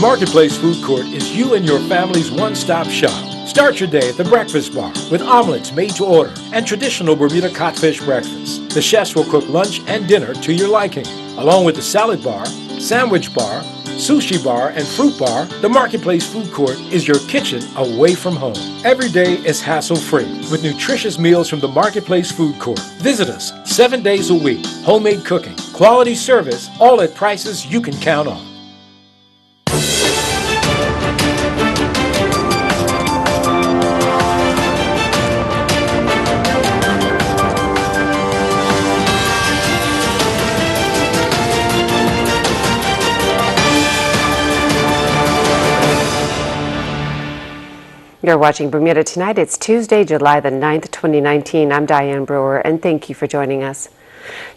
Marketplace Food Court is you and your family's one-stop shop. Start your day at the breakfast bar with omelets made to order and traditional Bermuda codfish breakfast. The chefs will cook lunch and dinner to your liking. Along with the salad bar, sandwich bar, sushi bar, and fruit bar, the Marketplace Food Court is your kitchen away from home. Every day is hassle-free with nutritious meals from the Marketplace Food Court. Visit us 7 days a week. Homemade cooking, quality service, all at prices you can count on. You're watching Bermuda Tonight. It's Tuesday, July the 9th, 2019. I'm Diane Brewer, and thank you for joining us.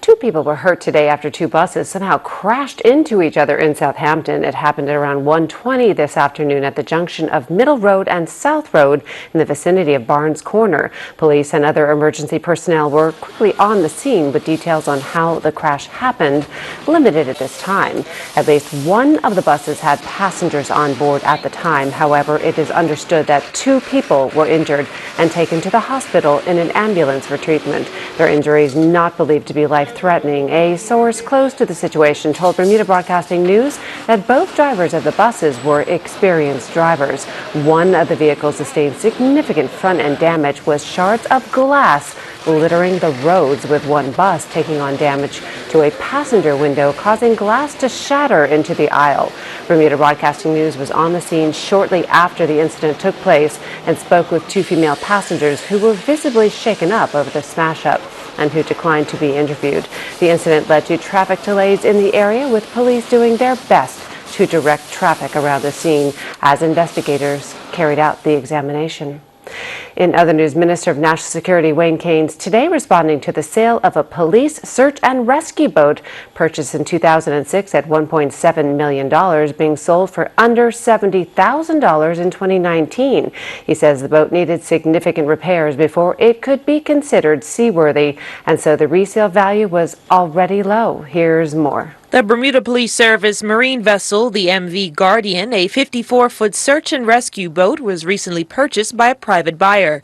2 people were hurt today after 2 buses somehow crashed into each other in Southampton. It happened at around 1:20 this afternoon at the junction of Middle Road and South Road in the vicinity of Barnes Corner. Police and other emergency personnel were quickly on the scene, with details on how the crash happened limited at this time. At least one of the buses had passengers on board at the time. However, it is understood that 2 people were injured and taken to the hospital in an ambulance for treatment. Their injuries not believed to be life-threatening. A source close to the situation told Bermuda Broadcasting News that both drivers of the buses were experienced drivers. One of the vehicles sustained significant front-end damage, with shards of glass littering the roads, with one bus taking on damage to a passenger window, causing glass to shatter into the aisle. Bermuda Broadcasting News was on the scene shortly after the incident took place and spoke with 2 female passengers who were visibly shaken up over the smash-up and who declined to be interviewed. The incident led to traffic delays in the area, with police doing their best to direct traffic around the scene as investigators carried out the examination. In other news, Minister of National Security Wayne Keynes today responding to the sale of a police search and rescue boat purchased in 2006 at $1.7 million being sold for under $70,000 in 2019. He says the boat needed significant repairs before it could be considered seaworthy, and so the resale value was already low. Here's more. The Bermuda Police Service marine vessel, the MV Guardian, a 54-foot search and rescue boat, was recently purchased by a private buyer.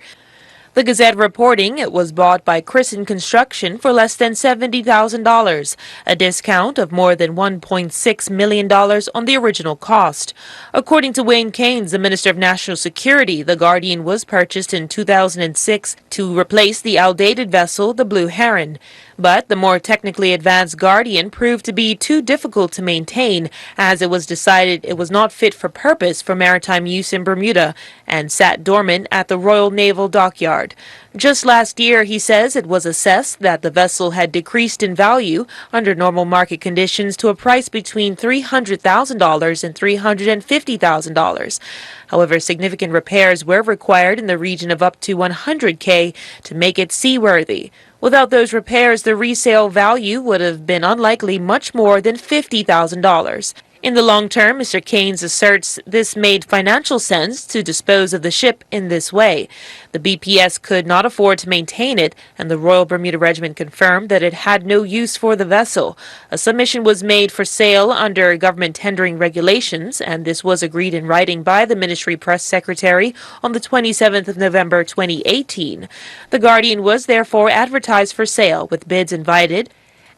The Gazette reporting it was bought by Christen Construction for less than $70,000, a discount of more than $1.6 million on the original cost. According to Wayne Keynes, the Minister of National Security, the Guardian was purchased in 2006 to replace the outdated vessel, the Blue Heron. But the more technically advanced Guardian proved to be too difficult to maintain, as it was decided it was not fit for purpose for maritime use in Bermuda and sat dormant at the Royal Naval Dockyard. Just last year, he says, it was assessed that the vessel had decreased in value under normal market conditions to a price between $300,000 and $350,000. However, significant repairs were required in the region of up to $100K to make it seaworthy. Without those repairs, the resale value would have been unlikely much more than $50,000. In the long term, Mr. Keynes asserts this made financial sense to dispose of the ship in this way. The BPS could not afford to maintain it, and the Royal Bermuda Regiment confirmed that it had no use for the vessel. A submission was made for sale under government tendering regulations, and this was agreed in writing by the Ministry Press Secretary on the 27th of November 2018. The Guardian was therefore advertised for sale, with bids invited,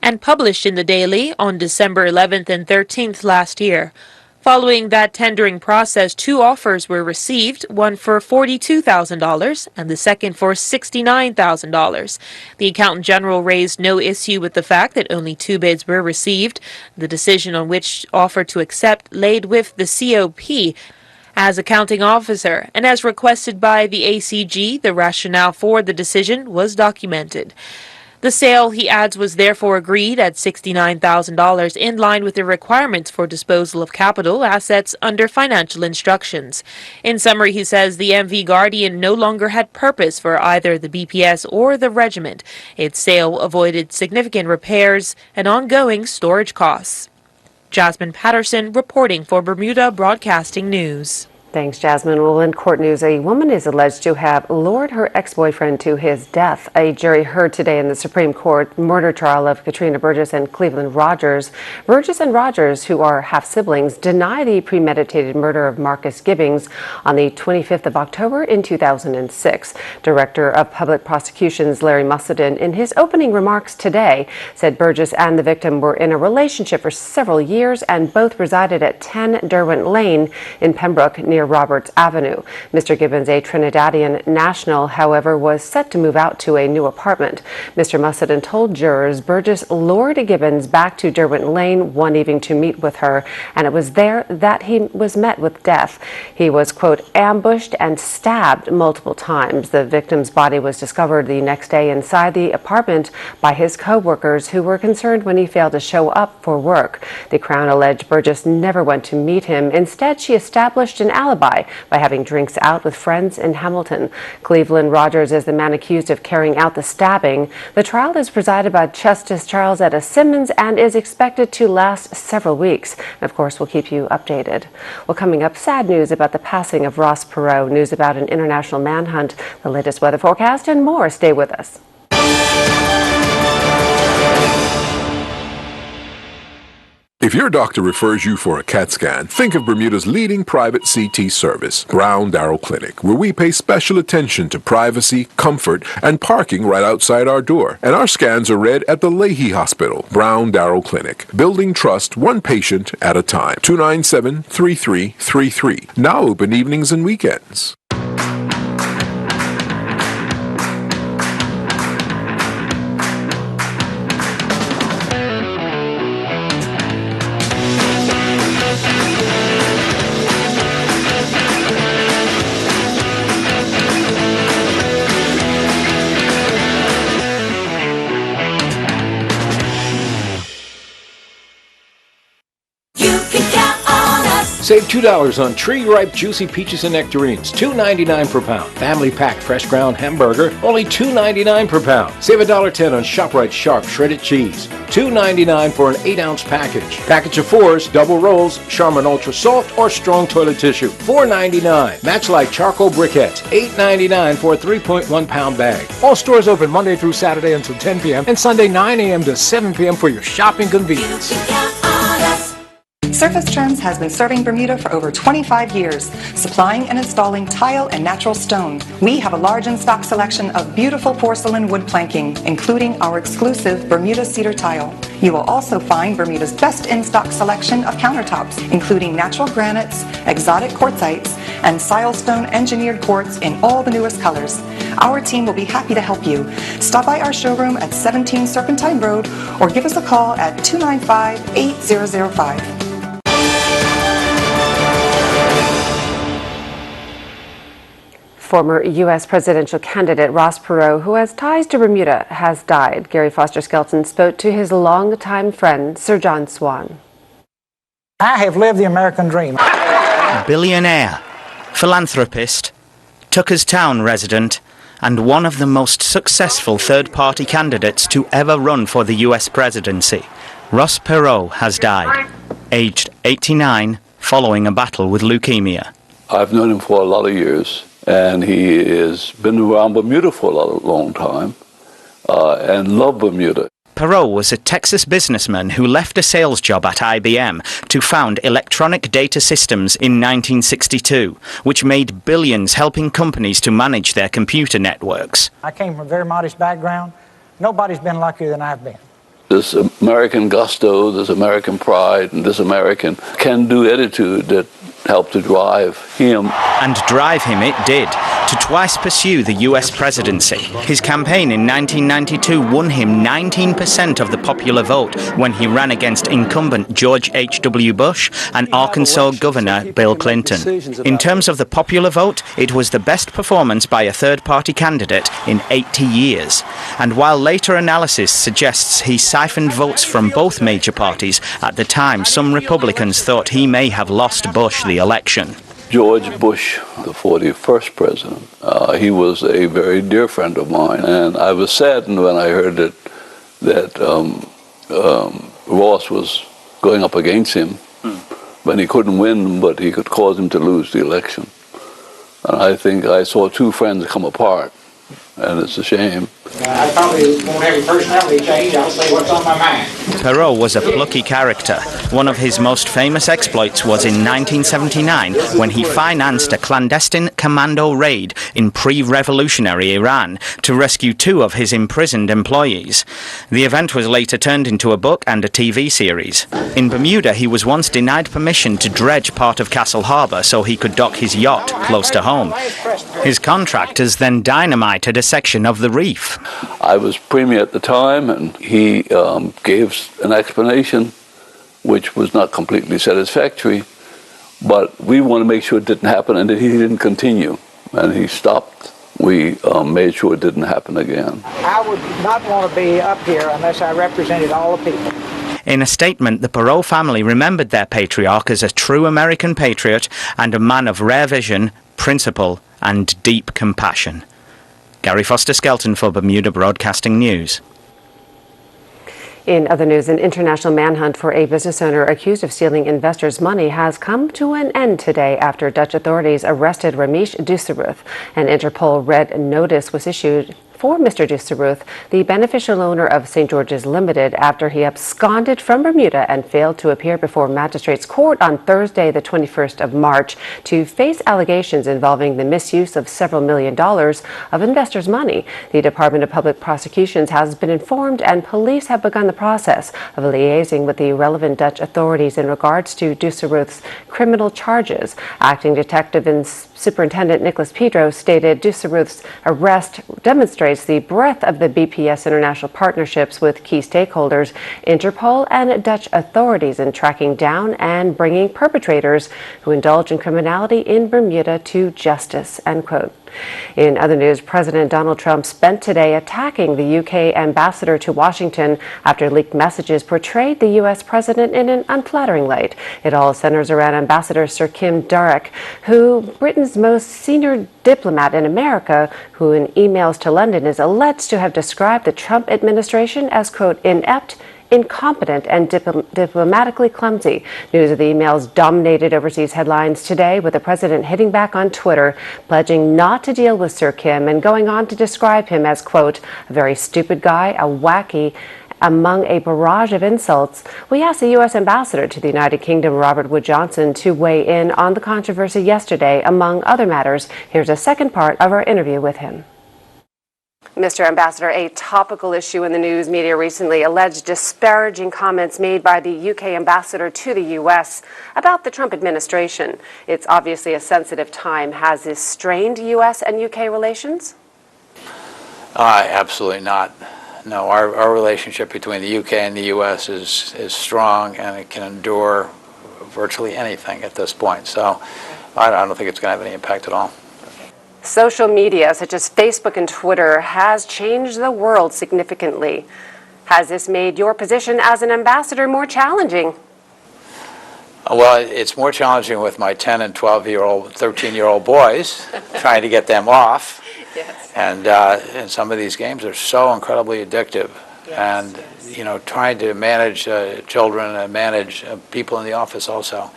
and published in the Daily on December 11th and 13th last year. Following that tendering process, 2 offers were received, one for $42,000 and the second for $69,000. The Accountant General raised no issue with the fact that only 2 bids were received. The decision on which offer to accept laid with the COP as accounting officer, and as requested by the ACG, the rationale for the decision was documented. The sale, he adds, was therefore agreed at $69,000, in line with the requirements for disposal of capital assets under financial instructions. In summary, he says the MV Guardian no longer had purpose for either the BPS or the regiment. Its sale avoided significant repairs and ongoing storage costs. Jasmine Patterson reporting for Bermuda Broadcasting News. Thanks, Jasmine. Well, in court news, a woman is alleged to have lured her ex-boyfriend to his death. A jury heard today in the Supreme Court murder trial of Katrina Burgess and Cleveland Rogers. Burgess and Rogers, who are half-siblings, deny the premeditated murder of Marcus Gibbings on the 25th of October in 2006. Director of Public Prosecutions Larry Musselden, in his opening remarks today, said Burgess and the victim were in a relationship for several years and both resided at 10 Derwent Lane in Pembroke near Roberts Avenue. Mr. Gibbons, a Trinidadian national, however, was set to move out to a new apartment. Mr. Musselden told jurors Burgess lured Gibbons back to Derwent Lane one evening to meet with her, and it was there that he was met with death. He was, quote, ambushed and stabbed multiple times. The victim's body was discovered the next day inside the apartment by his co-workers, who were concerned when he failed to show up for work. The Crown alleged Burgess never went to meet him. Instead, she established an alibi by having drinks out with friends in Hamilton. Cleveland Rogers is the man accused of carrying out the stabbing. The trial is presided by Justice Charles Etta Simmons and is expected to last several weeks. And of course, we'll keep you updated. Well, coming up, sad news about the passing of Ross Perot, news about an international manhunt, the latest weather forecast, and more. Stay with us. If your doctor refers you for a CAT scan, think of Bermuda's leading private CT service, Brown Darrow Clinic, where we pay special attention to privacy, comfort, and parking right outside our door. And our scans are read at the Leahy Hospital, Brown Darrow Clinic, building trust one patient at a time. 297-3333. Now open evenings and weekends. Save $2 on tree-ripe juicy peaches and nectarines, $2.99 per pound. Family pack fresh ground hamburger, only $2.99 per pound. Save $1.10 on ShopRite Sharp shredded cheese, $2.99 for an 8-ounce package. Package of 4s, double rolls, Charmin Ultra Soft or strong toilet tissue, $4.99. Match-like charcoal briquettes, $8.99 for a 3.1-pound bag. All stores open Monday through Saturday until 10 p.m. and Sunday 9 a.m. to 7 p.m. for your shopping convenience. Surface Trends has been serving Bermuda for over 25 years, supplying and installing tile and natural stone. We have a large in-stock selection of beautiful porcelain wood planking, including our exclusive Bermuda cedar tile. You will also find Bermuda's best in-stock selection of countertops, including natural granites, exotic quartzites, and silestone engineered quartz in all the newest colors. Our team will be happy to help you. Stop by our showroom at 17 Serpentine Road or give us a call at 295-8005. Former U.S. presidential candidate Ross Perot, who has ties to Bermuda, has died. Gary Foster Skelton spoke to his longtime friend, Sir John Swan. I have lived the American dream. Billionaire, philanthropist, Tucker's Town resident, and one of the most successful third-party candidates to ever run for the U.S. presidency, Ross Perot has died, aged 89, following a battle with leukemia. I've known him for a lot of years. And he has been around Bermuda for a long time and loved Bermuda. Perot was a Texas businessman who left a sales job at IBM to found Electronic Data Systems in 1962, which made billions helping companies to manage their computer networks. I came from a very modest background. Nobody's been luckier than I've been. This American gusto, this American pride, and this American can-do attitude that helped to drive him. And drive him it did, to twice pursue the U.S. presidency. His campaign in 1992 won him 19% of the popular vote when he ran against incumbent George H.W. Bush and Arkansas Governor Bill Clinton. In terms of the popular vote, it was the best performance by a third-party candidate in 80 years. And while later analysis suggests he siphoned votes from both major parties, at the time some Republicans thought he may have lost Bush the election. George Bush, the 41st president, he was a very dear friend of mine, and I was saddened when I heard that Ross was going up against him. when he couldn't win, but he could cause him to lose the election. And I think I saw two friends come apart, and it's a shame. I probably won't have a personality change. I'll say what's on my mind. Perot was a plucky character. One of his most famous exploits was in 1979 when he financed a clandestine commando raid in pre-revolutionary Iran to rescue two of his imprisoned employees. The event was later turned into a book and a TV series. In Bermuda, he was once denied permission to dredge part of Castle Harbour so he could dock his yacht close to home. His contractors then dynamited a section of the reef. I was premier at the time, and he gave an explanation which was not completely satisfactory, but we want to make sure it didn't happen and that he didn't continue. And he stopped. We made sure it didn't happen again. I would not want to be up here unless I represented all the people. In a statement, the Perot family remembered their patriarch as a true American patriot and a man of rare vision, principle, and deep compassion. Gary Foster-Skelton for Bermuda Broadcasting News. In other news, an international manhunt for a business owner accused of stealing investors' money has come to an end today after Dutch authorities arrested Ramesh Dusaruth. An Interpol red notice was issued for Mr. Dusaruth, the beneficial owner of St. George's Limited, after he absconded from Bermuda and failed to appear before magistrates' court on Thursday, the 21st of March, to face allegations involving the misuse of several $1 million of investors' money. The Department of Public Prosecutions has been informed, and police have begun the process of liaising with the relevant Dutch authorities in regards to Dusaruth's criminal charges. Acting Detective and Superintendent Nicholas Pedro stated Dusaruth's arrest demonstrates the breadth of the BPS international partnerships with key stakeholders, Interpol and Dutch authorities in tracking down and bringing perpetrators who indulge in criminality in Bermuda to justice, end quote. In other news, President Donald Trump spent today attacking the UK ambassador to Washington after leaked messages portrayed the U.S. president in an unflattering light. It all centers around Ambassador Sir Kim Darroch, who, Britain's most senior diplomat in America, who in emails to London is alleged to have described the Trump administration as, quote, inept, incompetent, and diplomatically clumsy. News of the emails dominated overseas headlines today, with the president hitting back on Twitter, pledging not to deal with Sir Kim and going on to describe him as, quote, a very stupid guy, a wacky, among a barrage of insults. We asked the U.S. ambassador to the United Kingdom, Robert Wood Johnson, to weigh in on the controversy yesterday, among other matters. Here's a second part of our interview with him. Mr. Ambassador, a topical issue in the news media recently, alleged disparaging comments made by the UK ambassador to the US about the Trump administration. It's obviously a sensitive time. Has this strained US and UK relations? Absolutely not. No, our relationship between the UK and the US is strong, and it can endure virtually anything at this point. So I don't think it's going to have any impact at all. Social media, such as Facebook and Twitter, has changed the world significantly. Has this made your position as an ambassador more challenging? Well, it's more challenging with my 10 and 12-year-old, 13-year-old boys, trying to get them off. Yes. And some of these games are so incredibly addictive. Yes. And, you know, trying to manage children and manage people in the office also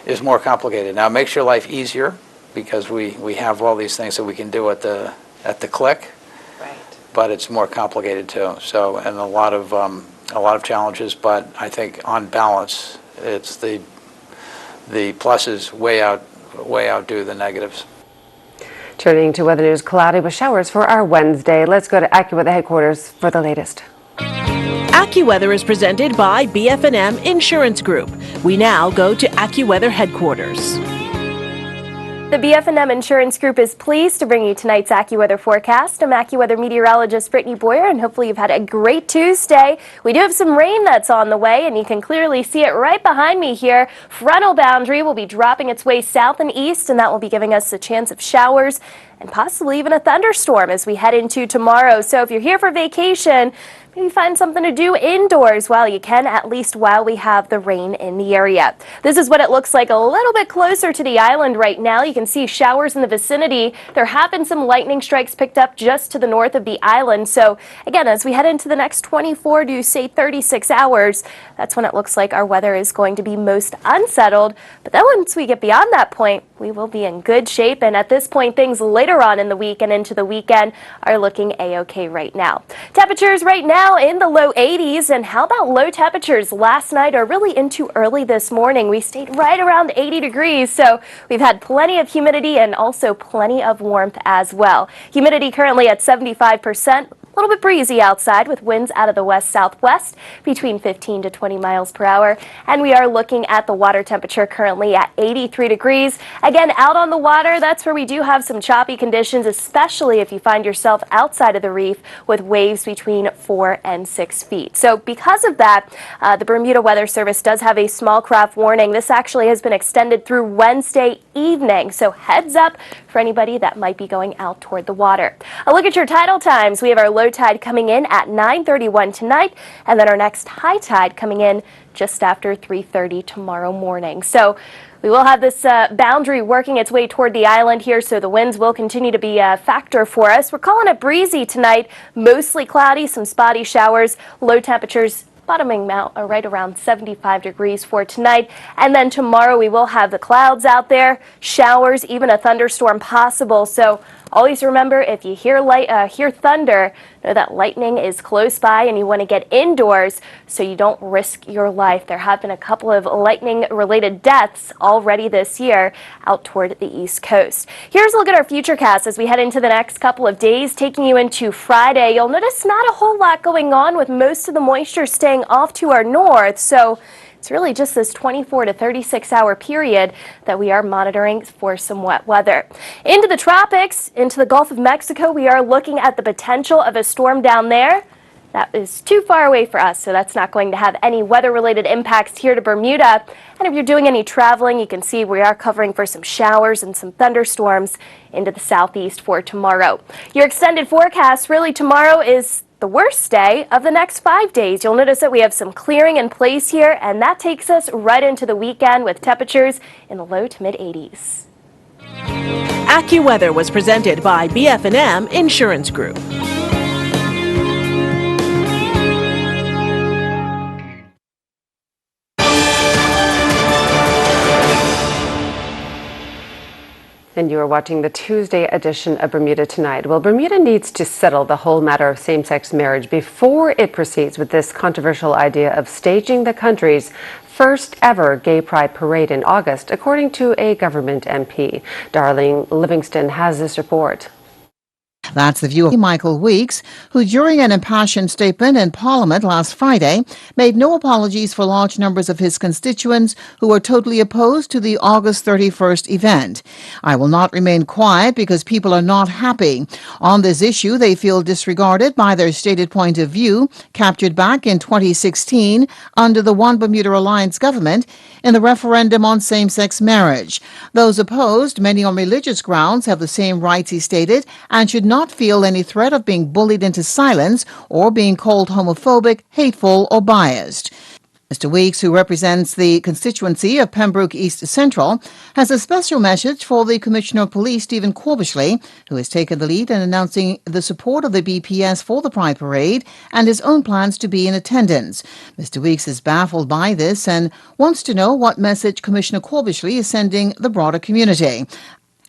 is more complicated. Now, it makes your life easier, because we have all these things that we can do at the click, right. But it's more complicated too. So, and a lot of challenges. But I think on balance, it's the pluses way outdo the negatives. Turning to weather news, cloudy with showers for our Wednesday. Let's go to AccuWeather headquarters for the latest. AccuWeather is presented by BF&M Insurance Group. We now go to AccuWeather headquarters. The BF&M Insurance Group is pleased to bring you tonight's AccuWeather forecast. I'm AccuWeather meteorologist Brittany Boyer, and hopefully you've had a great Tuesday. We do have some rain that's on the way, and you can clearly see it right behind me here. Frontal boundary will be dropping its way south and east, and that will be giving us a chance of showers and possibly even a thunderstorm as we head into tomorrow. So if you're here for vacation, maybe find something to do indoors while you can, at least while we have the rain in the area. This is what it looks like a little bit closer to the island right now. You can see showers in the vicinity. There have been some lightning strikes picked up just to the north of the island. So again, as we head into the next 24 to say 36 hours, that's when it looks like our weather is going to be most unsettled. But then once we get beyond that point, we will be in good shape. And at this point, things later on in the week and into the weekend are looking a-okay right now. Temperatures right now in the low 80s. And how about low temperatures last night or really into early this morning? We stayed right around 80 degrees. So we've had plenty of humidity and also plenty of warmth as well. Humidity currently at 75%. A little bit breezy outside with winds out of the west-southwest between 15 to 20 miles per hour. And we are looking at the water temperature currently at 83 degrees. Again, out on the water, that's where we do have some choppy conditions, especially if you find yourself outside of the reef with waves between 4 and 6 feet. So because of that, the Bermuda Weather Service does have a small craft warning. This actually has been extended through Wednesday evening. So heads up for anybody that might be going out toward the water. A look at your tidal times. We have our low tide coming in at 9:31 tonight, and then our next high tide coming in just after 3:30 tomorrow morning. So we will have this boundary working its way toward the island here, so the winds will continue to be a factor for us. We're calling it breezy tonight, mostly cloudy, some spotty showers, low temperatures bottoming out right around 75 degrees for tonight. And then tomorrow we will have the clouds out there, showers, even a thunderstorm possible. So always remember, if you hear thunder, know that lightning is close by and you want to get indoors so you don't risk your life. There have been a couple of lightning-related deaths already this year out toward the East Coast. Here's a look at our futurecast as we head into the next couple of days, taking you into Friday. You'll notice not a whole lot going on with most of the moisture staying off to our north. So it's really just this 24 to 36 hour period that we are monitoring for some wet weather. Into the tropics, into the Gulf of Mexico, we are looking at the potential of a storm down there. That is too far away for us, so that's not going to have any weather-related impacts here to Bermuda. And if you're doing any traveling, you can see we are covering for some showers and some thunderstorms into the southeast for tomorrow. Your extended forecast really tomorrow is the worst day of the next 5 days. You'll notice that we have some clearing in place here, and that takes us right into the weekend with temperatures in the low to mid 80s. AccuWeather was presented by BF&M Insurance Group. And you are watching the Tuesday edition of Bermuda Tonight. Well, Bermuda needs to settle the whole matter of same-sex marriage before it proceeds with this controversial idea of staging the country's first ever gay pride parade in August, according to a government MP. Darlene Livingston has this report. That's the view of Michael Weeks, who during an impassioned statement in Parliament last Friday made no apologies for large numbers of his constituents who were totally opposed to the August 31st event. I will not remain quiet because people are not happy. On this issue, they feel disregarded by their stated point of view, captured back in 2016 under the One Bermuda Alliance government in the referendum on same-sex marriage. Those opposed, many on religious grounds, have the same rights, he stated, and should not feel any threat of being bullied into silence or being called homophobic, hateful, or biased. Mr. Weeks, who represents the constituency of Pembroke East Central, has a special message for the Commissioner of Police, Stephen Corbishley, who has taken the lead in announcing the support of the BPS for the Pride Parade and his own plans to be in attendance. Mr. Weeks is baffled by this and wants to know what message Commissioner Corbishley is sending the broader community,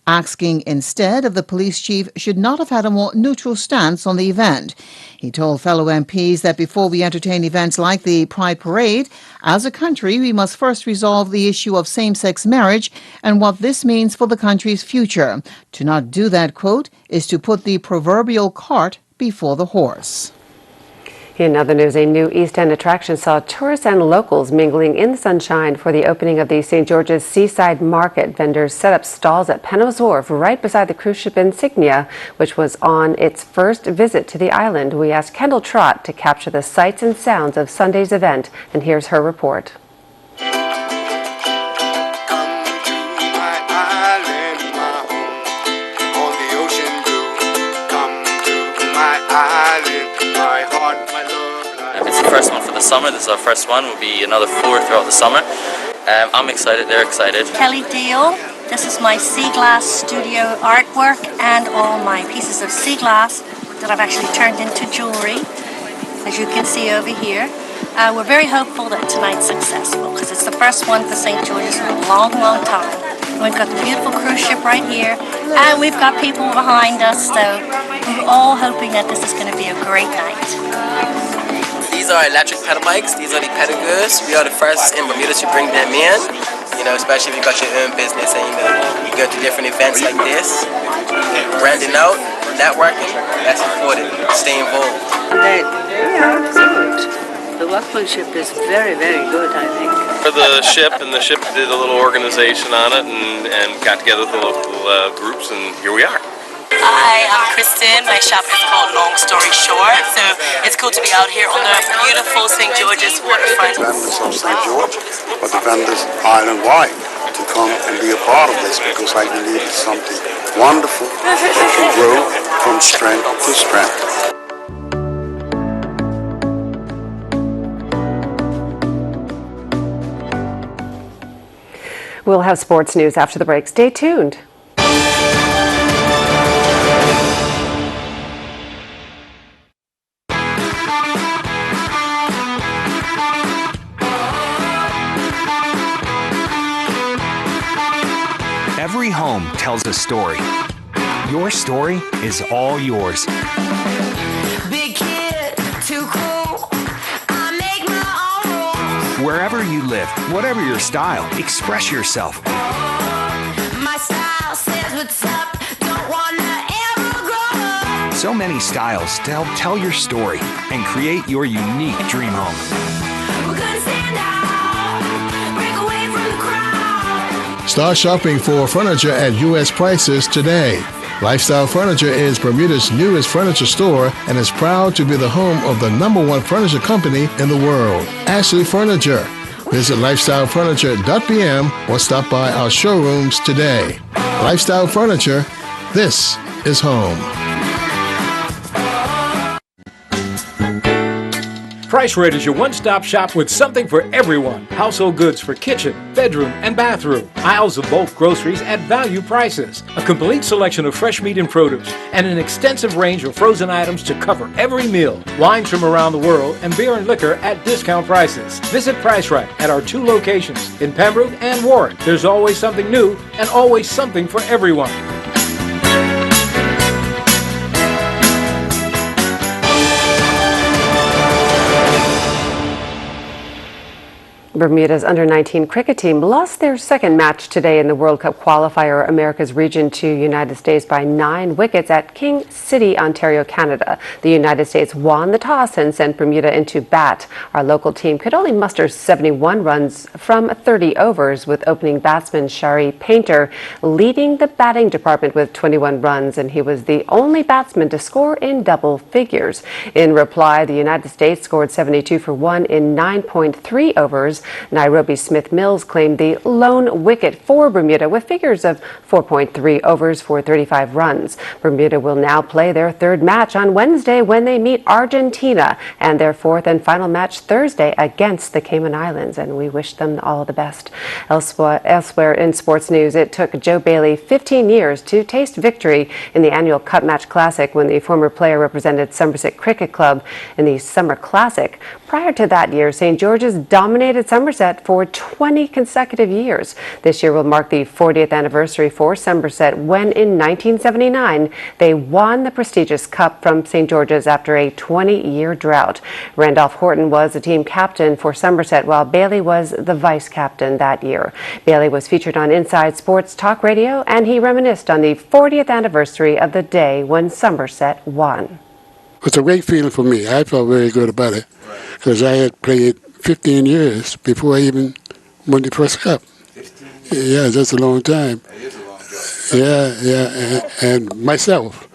asking instead if the police chief should not have had a more neutral stance on the event. He told fellow MPs that before we entertain events like the Pride Parade, as a country we must first resolve the issue of same-sex marriage and what this means for the country's future. To not do that, quote, is to put the proverbial cart before the horse. In other news, a new East End attraction saw tourists and locals mingling in the sunshine for the opening of the St. George's Seaside Market. Vendors set up stalls at Penrose Wharf right beside the cruise ship Insignia, which was on its first visit to the island. We asked Kendall Trott to capture the sights and sounds of Sunday's event, and here's her report. the first one for the summer. This is our first one. We'll be another 4 throughout the summer. I'm excited. They're excited. Kelly Deal. This is my sea glass studio artwork and all my pieces of sea glass that I've actually turned into jewelry, as you can see over here. We're very hopeful that tonight's successful because it's the first one for St. George's in a long, long time. We've got the beautiful cruise ship right here, and we've got people behind us, so we're all hoping that this is going to be a great night. These are electric pedal bikes. These are the pedicures. We are the first in Bermuda to bring them in. Especially if you got your own business and you go to different events like this. Branding out, networking, that's important. Stay involved. They are good. The workmanship is very, very good, I think. For the ship, and the ship did a little organization on it and got together with the local groups, and here we are. Hi, I'm Kristen. My shop is called Long Story Short, so it's cool to be out here on the beautiful St. George's waterfront. Vendors of St. George, but the vendors island-wide to come and be a part of this, because I believe it's something wonderful that can grow from strength to strength. We'll have sports news after the break. Stay tuned. Every home tells a story. Your story is all yours. Big kid, too cool. I make my own rules. Wherever you live, whatever your style, express yourself. My style says what's up. Don't wanna ever grow up. So many styles to help tell your story and create your unique dream home. We're gonna stand out, break away from the crowd. Start shopping for furniture at U.S. prices today. Lifestyle Furniture is Bermuda's newest furniture store and is proud to be the home of the #1 furniture company in the world, Ashley Furniture. Visit lifestylefurniture.bm or stop by our showrooms today. Lifestyle Furniture, this is home. Price Rate is your one-stop shop with something for everyone. Household goods for kitchen, bedroom, and bathroom. Aisles of bulk groceries at value prices. A complete selection of fresh meat and produce. And an extensive range of frozen items to cover every meal. Wines from around the world and beer and liquor at discount prices. Visit Price Right at our 2 locations in Pembroke and Warren. There's always something new and always something for everyone. Bermuda's under-19 cricket team lost their second match today in the World Cup qualifier America's region to United States by 9 wickets at King City, Ontario, Canada. The United States won the toss and sent Bermuda into bat. Our local team could only muster 71 runs from 30 overs, with opening batsman Shari Painter leading the batting department with 21 runs, and he was the only batsman to score in double figures. In reply, the United States scored 72 for 1 in 9.3 overs. Nairobi Smith Mills claimed the lone wicket for Bermuda with figures of 4.3 overs for 35 runs. Bermuda will now play their third match on Wednesday when they meet Argentina, and their fourth and final match Thursday against the Cayman Islands, and we wish them all the best. Elsewhere in sports news, it took Joe Bailey 15 years to taste victory in the annual Cup Match Classic when the former player represented Somerset Cricket Club in the Summer Classic. Prior to that year, St. George's dominated Somerset for 20 consecutive years. This year will mark the 40th anniversary for Somerset when in 1979 they won the prestigious Cup from St. George's after a 20-year drought. Randolph Horton was the team captain for Somerset while Bailey was the vice captain that year. Bailey was featured on Inside Sports Talk Radio, and he reminisced on the 40th anniversary of the day when Somerset won. It's a great feeling for me. I felt very good about it because I had played 15 years before I even won the first Cup. Yeah, that's a long time. Yeah, and myself.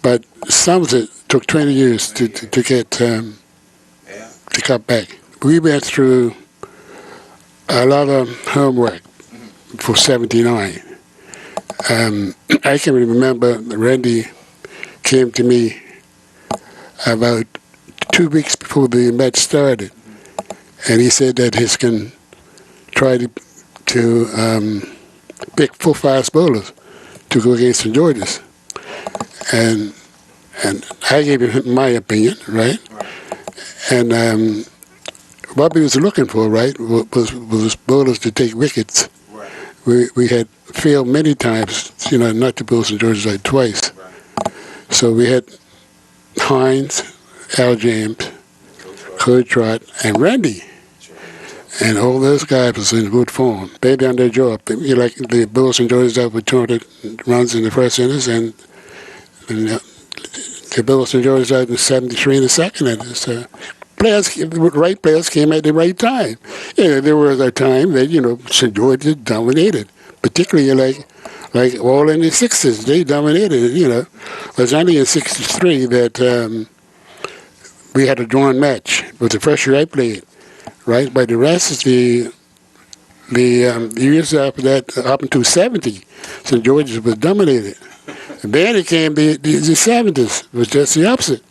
But Somerset took 20 years to get the Cup back. We went through a lot of homework for 79. I can remember Randy came to me about 2 weeks before the match started, and he said that he's going to try to pick 4 fast bowlers to go against St. George's, and I gave him my opinion, right? And what we was looking for, right, was bowlers to take wickets. We had failed many times, not to bowl St. George's like twice. So we had Hines, Al James, Cody Trott, and Randy. And all those guys was in good form. They done their job. Like the Bulls and George's up with 200 runs in the first innings, and the Bulls and George's up with 73 in the second innings. So the right players came at the right time. There was a time that, St. George's dominated, particularly like all in the 60s. They dominated, It was only in 63 that we had a drawn match. It was the first year I played. Right, but the rest of the years after that, up until 70, St. George's was dominated. And then it came the 70s, it was just the opposite.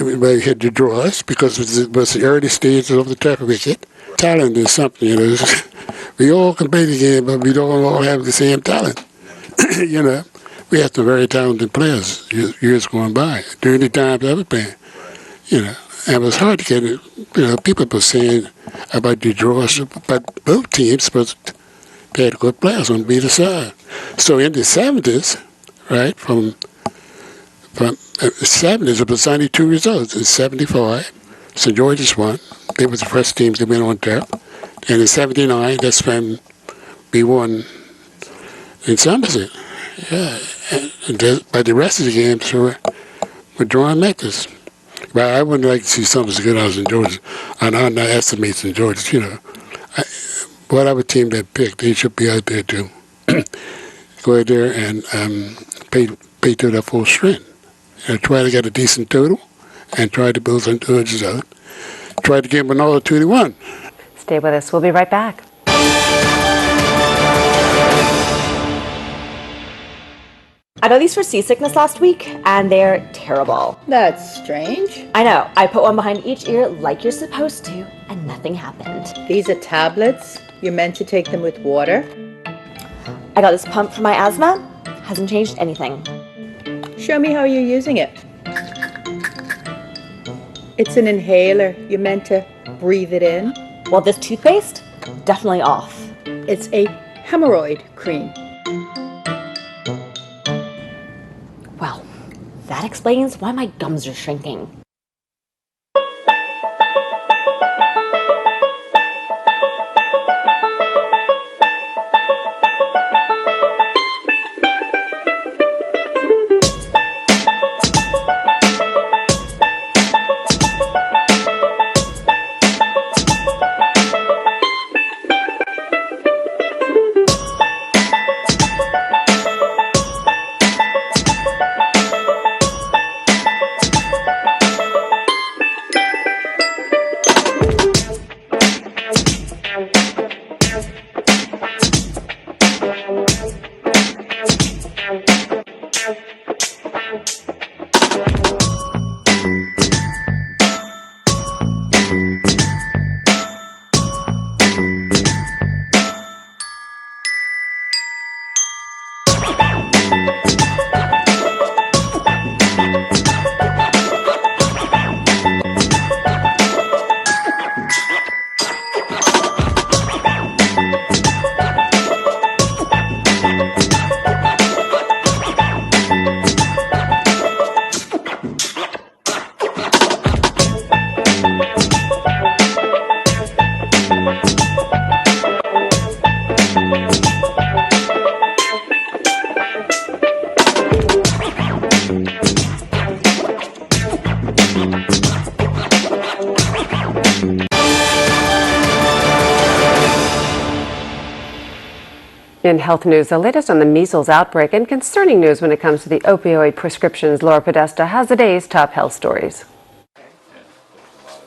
We had the draws because it was the early stages of the turf wicket. Talent is something, we all can play the game, but we don't all have the same talent. We had some very talented players years going by, during the times I was playing, And it was hard to get it. People were saying about the draws, but both teams they had good players on either side. So in the 70s, right, from the 70s, it was only 2 results. In 75, St. George's won. They was the first teams that went on turf. And in 79, that's when we won in Somerset. Yeah. But the rest of the games were drawing matches. But I wouldn't like to see Somerset go down to St. George's, and I'm not estimating St. George's, Whatever team they pick, they should be out there to go out there and pay to their full strength. Try to get a decent total and try to build St. George's out. Try to give them another 2-1. Stay with us. We'll be right back. I got these for seasickness last week, and they're terrible. That's strange. I know. I put one behind each ear like you're supposed to, and nothing happened. These are tablets. You're meant to take them with water. I got this pump for my asthma. Hasn't changed anything. Show me how you're using it. It's an inhaler. You're meant to breathe it in. Well, this toothpaste? Definitely off. It's a hemorrhoid cream. Well, that explains why my gums are shrinking. In health news, the latest on the measles outbreak and concerning news when it comes to the opioid prescriptions. Laura Podesta has the day's top health stories.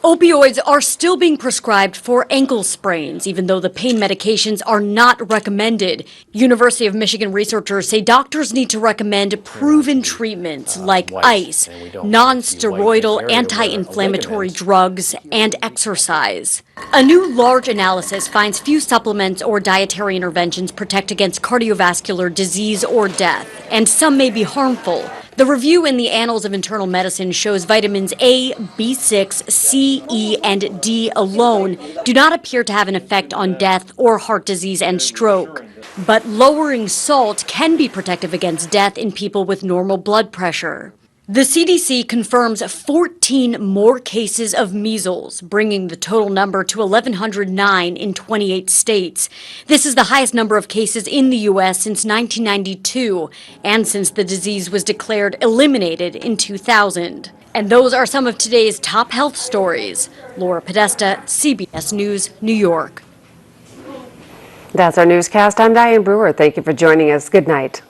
Opioids are still being prescribed for ankle sprains, even though the pain medications are not recommended. University of Michigan researchers say doctors need to recommend proven treatments like ice, non-steroidal anti-inflammatory drugs, and exercise. A new large analysis finds few supplements or dietary interventions protect against cardiovascular disease or death, and some may be harmful. The review in the Annals of Internal Medicine shows vitamins A, B6, C, E, and D alone do not appear to have an effect on death or heart disease and stroke. But lowering salt can be protective against death in people with normal blood pressure. The CDC confirms 14 more cases of measles, bringing the total number to 1,109 in 28 states. This is the highest number of cases in the U.S. since 1992, and since the disease was declared eliminated in 2000. And those are some of today's top health stories. Laura Podesta, CBS News, New York. That's our newscast. I'm Diane Brewer. Thank you for joining us. Good night.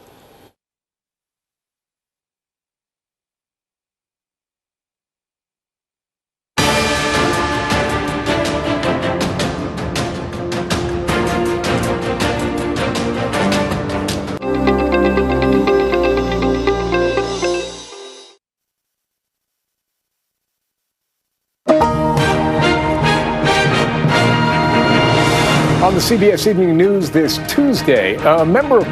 On the CBS Evening News this Tuesday, a member of